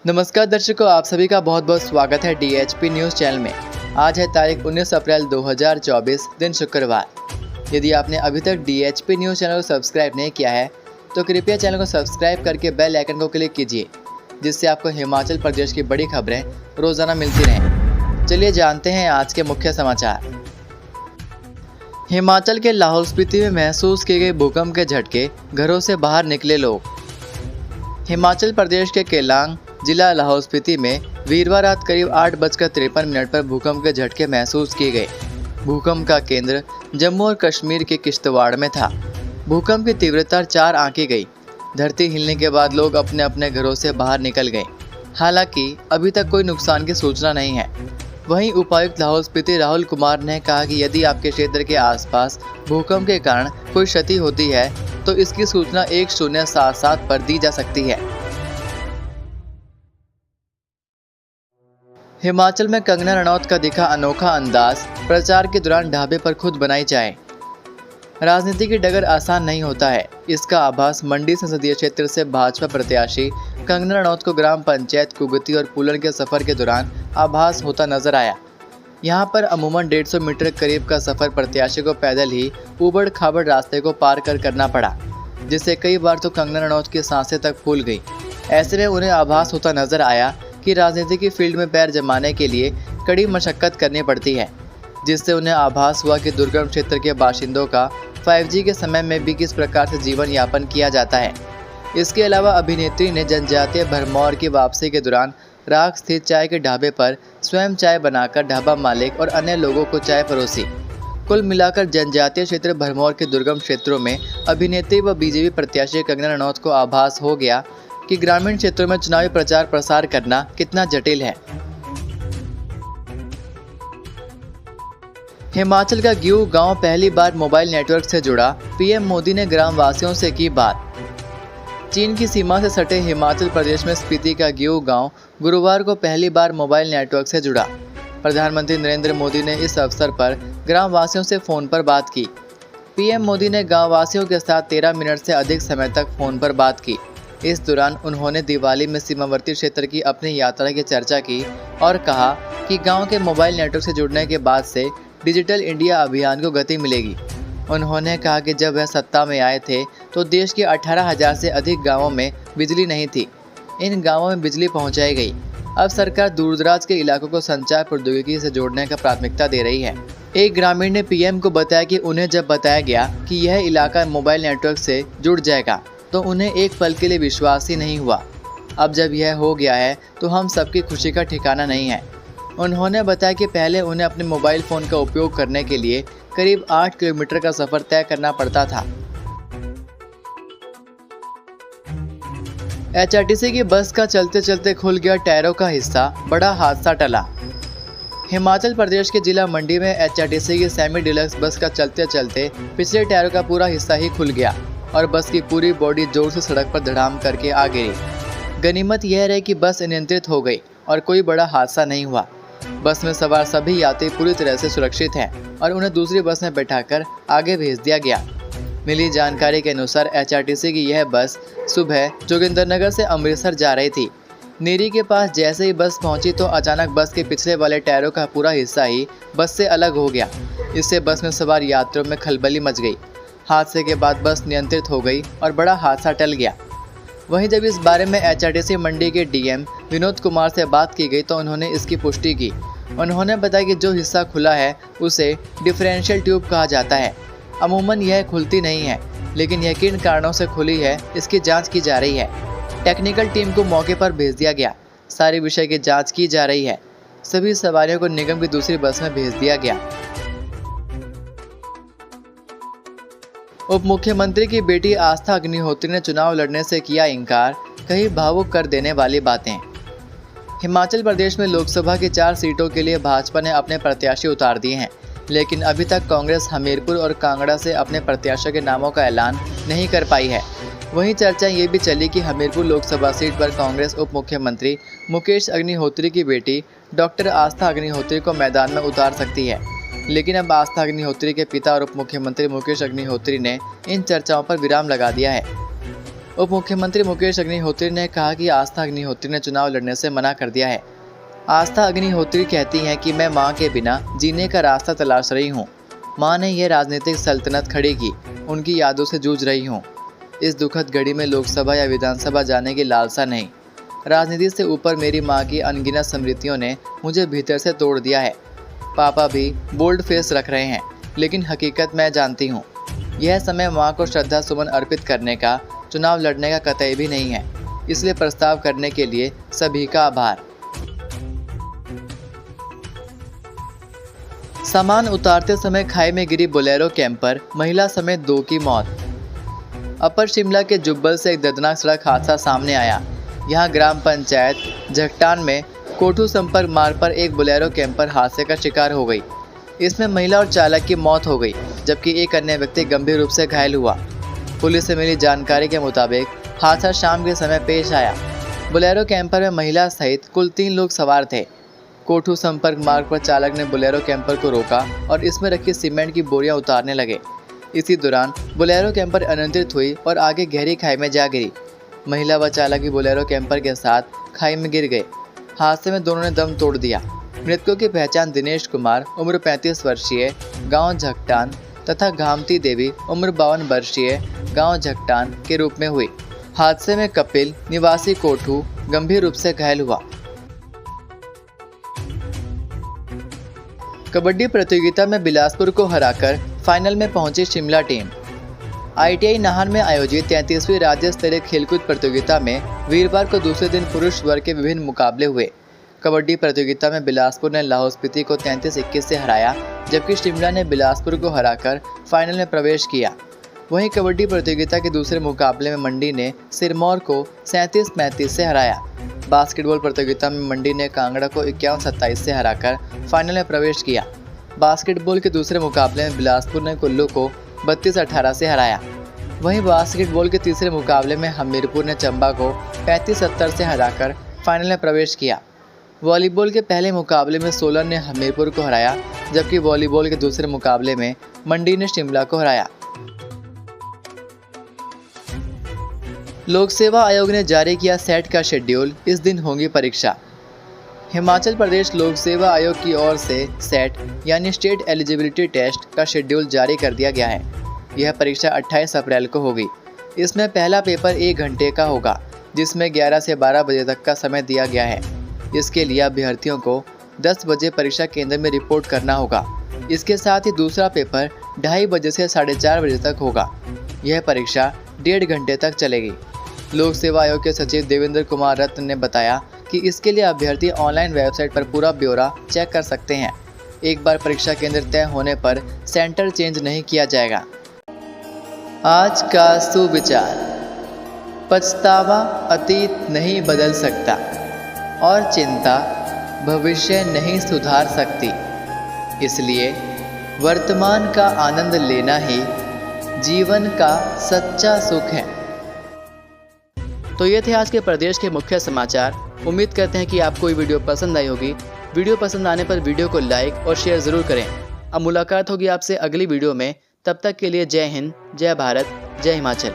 नमस्कार दर्शकों, आप सभी का बहुत बहुत स्वागत है DHP न्यूज़ चैनल में। आज है तारीख 19 अप्रैल 2024 दिन शुक्रवार। यदि आपने अभी तक DHP न्यूज़ चैनल को सब्सक्राइब नहीं किया है तो कृपया चैनल को सब्सक्राइब करके बेल आइकन को क्लिक कीजिए, जिससे आपको हिमाचल प्रदेश की बड़ी खबरें रोज़ाना मिलती रहें। चलिए जानते हैं आज के मुख्य समाचार। हिमाचल के लाहौल स्पीति में महसूस किए गए भूकंप के झटके, घरों से बाहर निकले लोग। हिमाचल प्रदेश के केलांग जिला लाहौल स्पीति में वीरवार रात करीब 8:53 पर भूकंप के झटके महसूस किए गए। भूकंप का केंद्र जम्मू और कश्मीर के किश्तवाड़ में था। भूकंप की तीव्रता 4 आंकी गई। धरती हिलने के बाद लोग अपने अपने घरों से बाहर निकल गए। हालांकि अभी तक कोई नुकसान की सूचना नहीं है। वहीं उपायुक्त लाहौल स्पीति राहुल कुमार ने कहा कि यदि आपके क्षेत्र के आसपास भूकंप के कारण कोई क्षति होती है तो इसकी सूचना 1077 पर दी जा सकती है। हिमाचल में कंगना रनौत का दिखा अनोखा अंदाज, प्रचार के दौरान ढाबे पर खुद बनाई चाय। राजनीति की डगर आसान नहीं होता है। इसका आभास मंडी संसदीय क्षेत्र से भाजपा प्रत्याशी कंगना रनौत को ग्राम पंचायत कुगती और पुलन के सफर के दौरान आभास होता नजर आया। यहां पर अमूमन 150 मीटर करीब का सफर प्रत्याशी को पैदल ही उबड़ खाबड़ रास्ते को पार कर करना पड़ा, जिससे कई बार तो कंगना रनौत की सांसें तक फूल गई। ऐसे में उन्हें आभास होता नजर आया कि राजनीति की फील्ड में पैर जमाने के लिए कड़ी मशक्कत करनी पड़ती है, जिससे उन्हें आभास हुआ कि दुर्गम क्षेत्र के बाशिंदों का 5G के समय में भी किस प्रकार से जीवन यापन किया जाता है। इसके अलावा अभिनेत्री ने जनजातीय भरमौर की वापसी के दौरान राख स्थित चाय के ढाबे पर स्वयं चाय बनाकर ढाबा मालिक और अन्य लोगों को चाय परोसी। कुल मिलाकर जनजातीय क्षेत्र भरमौर के दुर्गम क्षेत्रों में अभिनेत्री व बीजेपी प्रत्याशी कंगना रनौत को आभास हो गया कि ग्रामीण क्षेत्रों में चुनावी प्रचार प्रसार करना कितना जटिल है। हिमाचल का ग्यू गांव पहली बार मोबाइल नेटवर्क से जुड़ा, पीएम मोदी ने ग्रामवासियों से की बात। चीन की सीमा से सटे हिमाचल प्रदेश में स्पीति का ग्यू गांव गुरुवार को पहली बार मोबाइल नेटवर्क से जुड़ा। प्रधानमंत्री नरेंद्र मोदी ने इस अवसर पर ग्रामवासियों से फोन पर बात की। पीएम मोदी ने गांववासियों के साथ 13 मिनट से अधिक समय तक फोन पर बात की। इस दौरान उन्होंने दिवाली में सीमावर्ती क्षेत्र की अपनी यात्रा की चर्चा की और कहा कि गांव के मोबाइल नेटवर्क से जुड़ने के बाद से डिजिटल इंडिया अभियान को गति मिलेगी। उन्होंने कहा कि जब वह सत्ता में आए थे तो देश के 18,000 से अधिक गांवों में बिजली नहीं थी। इन गांवों में बिजली पहुंचाई गई। अब सरकार दूरदराज के इलाकों को संचार प्रौद्योगिकी से जोड़ने का प्राथमिकता दे रही है। एक ग्रामीण ने पीएम को बताया कि उन्हें जब बताया गया कि यह इलाका मोबाइल नेटवर्क से जुड़ जाएगा तो उन्हें एक पल के लिए विश्वास ही नहीं हुआ। अब जब यह हो गया है तो हम सबकी खुशी का ठिकाना नहीं है। उन्होंने बताया कि पहले उन्हें अपने मोबाइल फ़ोन का उपयोग करने के लिए करीब 8 किलोमीटर का सफ़र तय करना पड़ता था। HRTC की बस का चलते चलते खुल गया टायरों का हिस्सा, बड़ा हादसा टला। हिमाचल प्रदेश के जिला मंडी में HRTC की सेमी डिलक्स बस का चलते चलते पिछले टायरों का पूरा हिस्सा ही खुल गया और बस की पूरी बॉडी जोर से सड़क पर धड़ाम करके आ गिरी। गनीमत यह रही कि बस नियंत्रित हो गई और कोई बड़ा हादसा नहीं हुआ। बस में सवार सभी यात्री पूरी तरह से सुरक्षित हैं और उन्हें दूसरी बस में बैठाकर आगे भेज दिया गया। मिली जानकारी के अनुसार HRTC की यह बस सुबह जोगिंदरनगर से अमृतसर जा रही थी। नीरी के पास जैसे ही बस पहुंची तो अचानक बस के पिछले वाले टायरों का पूरा हिस्सा ही बस से अलग हो गया। इससे बस में सवार यात्रियों में खलबली मच गई। हादसे के बाद बस नियंत्रित हो गई और बड़ा हादसा टल गया। वहीं जब इस बारे में HRTC मंडी के DM विनोद कुमार से बात की गई तो उन्होंने इसकी पुष्टि की। उन्होंने बताया कि जो हिस्सा खुला है उसे डिफरेंशियल ट्यूब कहा जाता है। अमूमन यह खुलती नहीं है, लेकिन यह किन कारणों से खुली है इसकी जांच की जा रही है। टेक्निकल टीम को मौके पर भेज दिया गया। सारी विषय की जाँच की जा रही है। सभी सवारियों को निगम की दूसरी बस में भेज दिया गया। उप मुख्यमंत्री की बेटी आस्था अग्निहोत्री ने चुनाव लड़ने से किया इनकार, कहीं भावुक कर देने वाली बातें। हिमाचल प्रदेश में लोकसभा की 4 सीटों के लिए भाजपा ने अपने प्रत्याशी उतार दिए हैं, लेकिन अभी तक कांग्रेस हमीरपुर और कांगड़ा से अपने प्रत्याशियों के नामों का ऐलान नहीं कर पाई है। वहीं चर्चा ये भी चली कि हमीरपुर लोकसभा सीट पर कांग्रेस उप मुख्यमंत्री मुकेश अग्निहोत्री की बेटी डॉक्टर आस्था अग्निहोत्री को मैदान में उतार सकती है, लेकिन अब आस्था अग्निहोत्री के पिता और उप मुख्यमंत्री मुकेश अग्निहोत्री ने इन चर्चाओं पर विराम लगा दिया है। उप मुख्यमंत्री मुकेश अग्निहोत्री ने कहा कि आस्था अग्निहोत्री ने चुनाव लड़ने से मना कर दिया है। आस्था अग्निहोत्री कहती हैं कि मैं मां के बिना जीने का रास्ता तलाश रही हूं। मां ने यह राजनीतिक सल्तनत खड़ी की, उनकी यादों से जूझ रही हूं। इस दुखद घड़ी में लोकसभा या विधानसभा जाने की लालसा नहीं, राजनीति से ऊपर मेरी मां की अनगिनत स्मृतियों ने मुझे भीतर से तोड़ दिया है। पापा भी बोल्ड फेस रख रहे हैं, लेकिन हकीकत मैं जानती हूँ। यह समय मां को श्रद्धा सुमन अर्पित करने का, चुनाव लड़ने का कतई भी नहीं है। इसलिए प्रस्ताव करने के लिए सभी का आभार। सामान उतारते समय खाई में गिरी बोलेरो कैंपर, महिला समेत 2 की मौत। अपर शिमला के जुब्बल से एक दर्दनाक सड़क हादसा सामने आया। यहां ग्राम पंचायत झकटान में कोठू संपर्क मार्ग पर एक बोलेरो कैंपर हादसे का शिकार हो गई। इसमें महिला और चालक की मौत हो गई, जबकि एक अन्य व्यक्ति गंभीर रूप से घायल हुआ। पुलिस से मिली जानकारी के मुताबिक हादसा शाम के समय पेश आया। बोलेरो कैंपर में महिला सहित कुल 3 लोग सवार थे। कोठू संपर्क मार्ग पर चालक ने बोलेरो कैंपर को रोका और इसमें रखी सीमेंट की बोरियां उतारने लगे। इसी दौरान बोलेरो कैंपर अनियंत्रित हुई और आगे गहरी खाई में जा गिरी। महिला व चालक भी बोलेरो कैंपर के साथ खाई में गिर गए। हादसे में दोनों ने दम तोड़ दिया। मृतकों की पहचान दिनेश कुमार उम्र 35 वर्षीय गांव झकटान तथा घामती देवी उम्र 52 वर्षीय गांव झकटान के रूप में हुई। हादसे में कपिल निवासी कोठू गंभीर रूप से घायल हुआ। कबड्डी प्रतियोगिता में बिलासपुर को हराकर फाइनल में पहुंची शिमला टीम। ITI नाहन में आयोजित 33वीं राज्य स्तरीय खेलकूद प्रतियोगिता में वीरवार को दूसरे दिन पुरुष वर्ग के विभिन्न मुकाबले हुए। कबड्डी प्रतियोगिता में बिलासपुर ने लाहौल स्पीति को 33-21 से हराया, जबकि शिमला ने बिलासपुर को हराकर फाइनल में प्रवेश किया। वहीं कबड्डी प्रतियोगिता के दूसरे मुकाबले में मंडी ने सिरमौर को 37-35 से हराया। बास्केटबॉल प्रतियोगिता में मंडी ने कांगड़ा को 51-27 से हराकर फाइनल में प्रवेश किया। बास्केटबॉल के दूसरे मुकाबले में बिलासपुर ने कुल्लू को 32-18 से हराया। वहीं बास्केटबॉल के तीसरे मुकाबले में हमीरपुर ने चंबा को 35-70 से हराकर फाइनल में प्रवेश किया। वॉलीबॉल के पहले मुकाबले में सोलन ने हमीरपुर को हराया, जबकि वॉलीबॉल के दूसरे मुकाबले में मंडी ने शिमला को हराया। लोक सेवा आयोग ने जारी किया सेट का शेड्यूल, इस दिन होगी परीक्षा। हिमाचल प्रदेश लोक सेवा आयोग की ओर से सेट यानी स्टेट एलिजिबिलिटी टेस्ट का शेड्यूल जारी कर दिया गया है। यह परीक्षा 28 अप्रैल को होगी। इसमें पहला पेपर 1 घंटे का होगा, जिसमें 11 से 12 बजे तक का समय दिया गया है। इसके लिए अभ्यर्थियों को 10 बजे परीक्षा केंद्र में रिपोर्ट करना होगा। इसके साथ ही दूसरा पेपर 2:30 बजे से 4:30 बजे तक होगा। यह परीक्षा 1.5 घंटे तक चलेगी। लोक सेवा आयोग के सचिव देवेंद्र कुमार रत्न ने बताया कि इसके लिए अभ्यर्थी ऑनलाइन वेबसाइट पर पूरा ब्यौरा चेक कर सकते हैं। एक बार परीक्षा केंद्र तय होने पर सेंटर चेंज नहीं किया जाएगा। आज का सुविचार, पछतावा अतीत नहीं बदल सकता और चिंता भविष्य नहीं सुधार सकती। इसलिए वर्तमान का आनंद लेना ही जीवन का सच्चा सुख है। तो ये थे आज के प्रदेश के मुख्य समाचार। उम्मीद करते हैं कि आपको ये वीडियो पसंद आई होगी। वीडियो पसंद आने पर वीडियो को लाइक और शेयर ज़रूर करें। अब मुलाकात होगी आपसे अगली वीडियो में। तब तक के लिए जय हिंद, जय भारत, जय हिमाचल।